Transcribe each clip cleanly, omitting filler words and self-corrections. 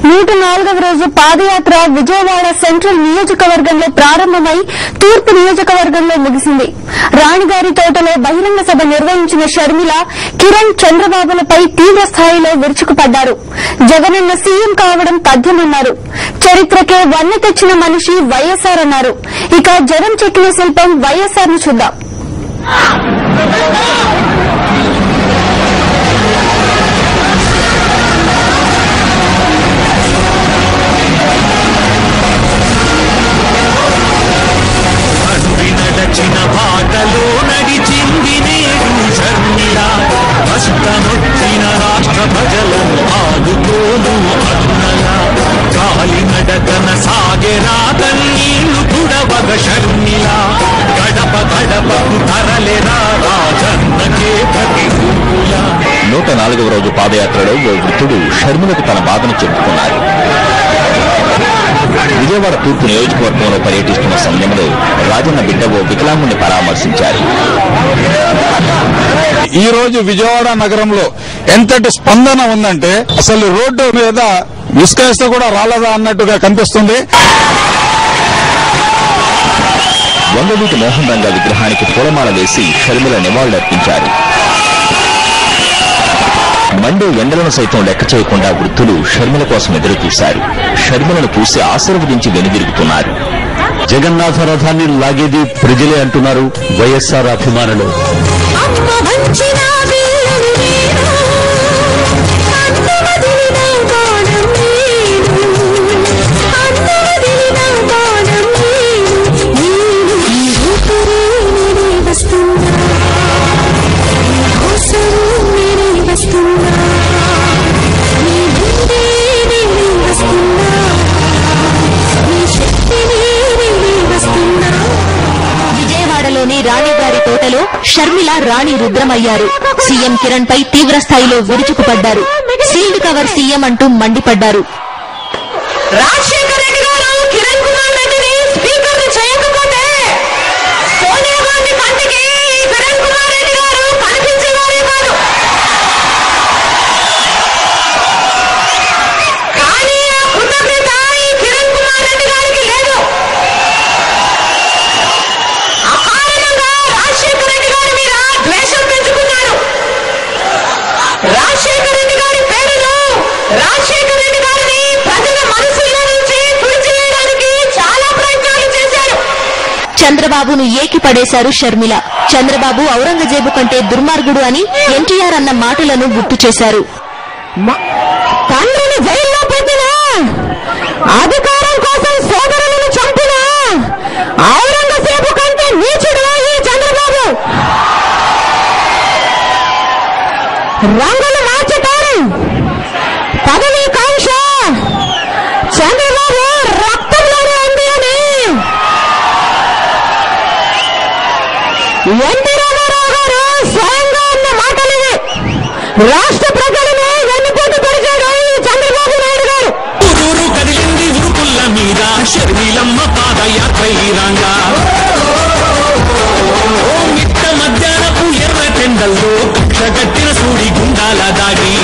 104వ రోజు పాదయాత్ర విజయవాడ సెంట్రల్ నియోజకవర్గంలో ప్రారంభమై తూర్పు నియోజకవర్గంలో ముగిసింది. రాణిగారి తోటలో బహిరంగ సభ నిర్వహించిన షర్మిల, కిరణ్ చంద్రబాబులపై తీవ్ర స్థాయిలో విరుచుకుపడ్డారు. జగనన్న సీఎం కావడం తథ్యమన్నారు. చరిత్రకే వన్నె తెచ్చిన మనిషి వైఎస్ఆర్ అన్నారు. ఇక జనం చెక్కిన శిల్పం వైఎస్ఆర్ ను చూద్దాం. బాటలో నడిచింది నేడు షర్మిల, కష్టమొచ్చిన రాష్ట్ర ప్రజలను ఆదుకోను అన్నల, గాలి నడకన సాగెరా కన్నీళ్లు తుడవగ షర్మిల, గడప గడపకు తరలెరా రాజన్నకే ప్రతికూల. 104వ రోజు పాదయాత్రలో ఓ వృద్ధుడు షర్మిలకు తన బాధను చెప్పుకున్నారు. విజయవాడ తూర్పు నియోజకవర్గంలో పర్యటిస్తున్న సమయంలో రాజన్న బిడ్డ ఓ వికలాంగుని పరామర్శించారు. ఈ రోజు విజయవాడ నగరంలో ఎంతటి స్పందన ఉందంటే అసలు రోడ్డు మీద ఇసుక వేస్తే కూడా రాలేదా అన్నట్టుగా కనిపిస్తుంది. వంగవీటి మోహన్ రంగ విగ్రహానికి పూలమాల వేసి షర్మిల నివాళులర్పించారు. మండే ఎండలను సైతం లెక్క చేయకుండా వృద్ధులు షర్మిల కోసం ఎదురు చూశారు. షర్మిలను చూసి ఆశీర్వదించి వెనుదిరుగుతున్నారు. జగన్నాథ రథాన్ని లాగేది ప్రజలే అంటున్నారు వైఎస్ఆర్ అభిమానులు. విజయవాడలోని రాణిగారి తోటలో షర్మిల, రాణి రుద్రమయ్యారు. సీఎం కిరణ్ పై తీవ్ర స్థాయిలో విరుచుకుపడ్డారు. సీల్డ్ కవర్ సీఎం అంటూ మండిపడ్డారు. చంద్రబాబును ఏకి పడేశారు షర్మిల. చంద్రబాబు ఔరంగజేబు కంటే దుర్మార్గుడు అని ఎన్టీఆర్ అన్న మాటలను గుర్తు చేశారు. తండ్రిని జైల్లో పెట్టినా, అధికారం కోసం సోదరులను చంపినా ఔరంగజేబు కంటే నీచుడు ఈ చంద్రబాబు. రంగులు మార్చుతారు పదవి కాంక్ష చంద్రబాబు రక్తంలోనే ఉంది అని ఎన్టీ రామారావు గారు స్వయంగా ఉన్న మాటలివి. రాష్ట్ర ప్రజలను వెన్నుపోటు పరిచాడు ఈ చంద్రబాబు నాయుడు గారు. ఊరూరు కదిలింది ఉరుకుల్ల మీద షర్మిలమ్మ పాదయాత్ర ఈరంగా, మిట్ట మధ్యాహ్నపు ఎర్ర టెండల్లో కక్షగట్టిన సూడి గుండాల దాడి.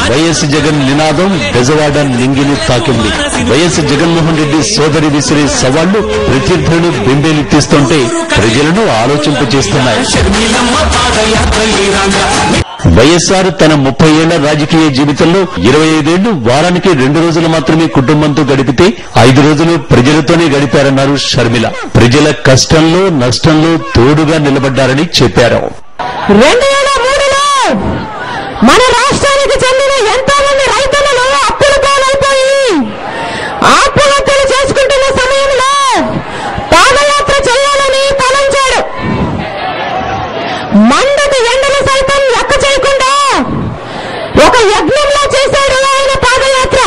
వైఎస్ జగన్ నినాదం బెజవాడ నింగిని తాకింది. వైఎస్ జగన్మోహన్ రెడ్డి సోదరి విసిరే సవాళ్లు ప్రత్యర్థులను బింబేలెత్తిస్తుంటే ప్రజలను ఆలోచింపజేస్తున్నాయి. వైఎస్ఆర్ తన 30 ఏళ్ల రాజకీయ జీవితంలో 25 ఏళ్లు వారానికి 2 రోజులు మాత్రమే కుటుంబంతో గడిపితే 5 రోజులు ప్రజలతోనే గడిపారన్నారు షర్మిల. ప్రజల కష్టంలో నష్టంలో తోడుగా నిలబడ్డారని చెప్పారు. 2003లో మన రాష్ట్రానికి చెందిన ఎంతో మంది రైతులను అప్పుల పాలైపోయి ఆత్మహత్యలు చేసుకుంటున్న సమయంలో పాదయాత్ర చేయాలని తలంచాడు. మండటి ఎండలు సైతం లెక్క చేయకుండా ఒక యజ్ఞంలో చేశాడు ఆయన పాదయాత్ర.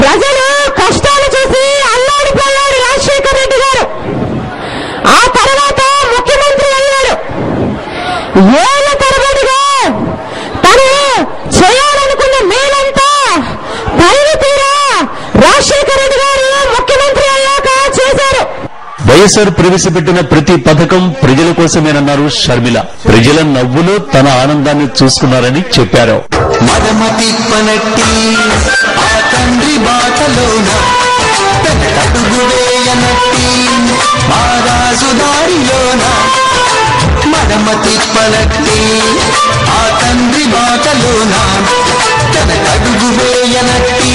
ప్రజలు కష్టాలు చూసి అల్లాడిపోయాడు రాజశేఖర్ రెడ్డి గారు. ఆ తర్వాత ముఖ్యమంత్రి అయ్యాడు. ఏళ్ల తరబడి వైఎస్ఆర్ ప్రవేశపెట్టిన ప్రతి పథకం ప్రజల కోసమేనన్నారు షర్మిల. ప్రజల నవ్వులో తన ఆనందాన్ని చూసుకున్నారని చెప్పారు. మడమ తిప్పనట్టి ఆ తండ్రి బాటలోన అడుగు వేయనట్టి మా రాజు దారిలోన మడమ తిప్పనట్టి ఆ తండ్రి బాటలోన అడుగు వేయనట్టి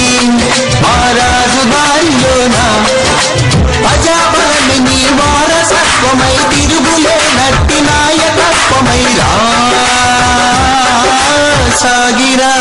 మా రాజు దారిలోన ప్రజాబలమి నీ వారసత్వమై తిరుగులేనట్టి నాయకత్వమై సాగిరా